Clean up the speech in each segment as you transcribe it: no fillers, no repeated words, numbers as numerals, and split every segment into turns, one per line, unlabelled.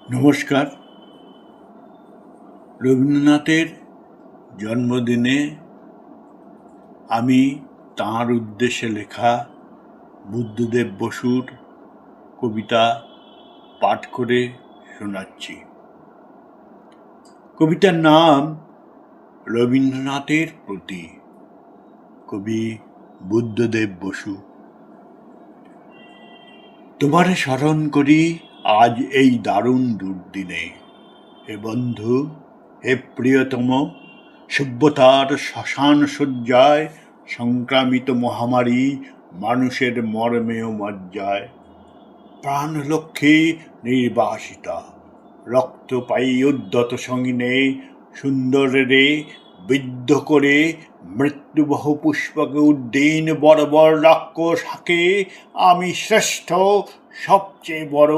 নমস্কার। রবীন্দ্রনাথের জন্মদিনে আমি তাঁর উদ্দেশ্যে লেখা বুদ্ধদেব বসুর কবিতা পাঠ করে শোনাচ্ছি। কবিতার নাম রবীন্দ্রনাথের প্রতি। কবি বুদ্ধদেব বসু। তোমারে স্মরণ করি আজ এই দারুণ দুর্দিনে, হে বন্ধু, হে প্রিয়তম, সভ্যতার শ্মশান শয্যায় সংক্রামিত মহামারী মানুষের মর্মেয় মজ্জায়। প্রাণলক্ষ্মী নির্বাসিতা, রক্ত পাই উদ্যত সঙ্গিনে, সুন্দরেরে বিদ্ধ করে মৃত্যুবহ পুষ্পকে উদ্দিন বর্বর রাক্ষস হাকে আমি শ্রেষ্ঠ, সবচেয়ে বড়।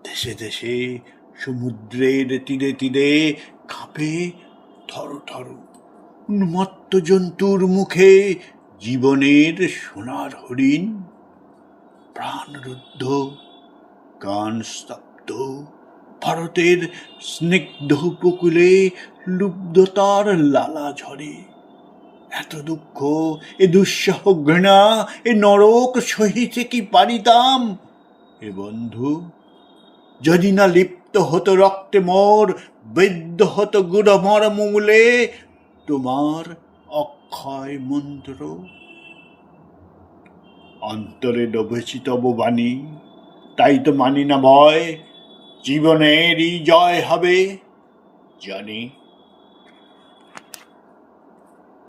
দেশে দেশে সমুদ্রের তীরে তীরে কাঁপে থর থর উন্মত্ত জন্তুর মুখে জীবনের সোনার হরিণ। প্রাণরুদ্ধ, গান স্তব্ধ, ভারতের স্নিগ্ধ উপকূলে লুব্ধতার লালা ঝরে। এত দুঃখ, এ দুঃসহ ঘৃণা, এ নরক সহিতে কি পারিতাম? এ বন্ধু, যদি না লিপ্ত হতো রক্তে মোর, বিদ্ধ হতো গুড়মর মূলে তোমার অক্ষয় মন্ত্র। অন্তরে ডবেছি তব বাণী, তাই তো মানি না ভয়, জীবনেরই জয় হবে। জানি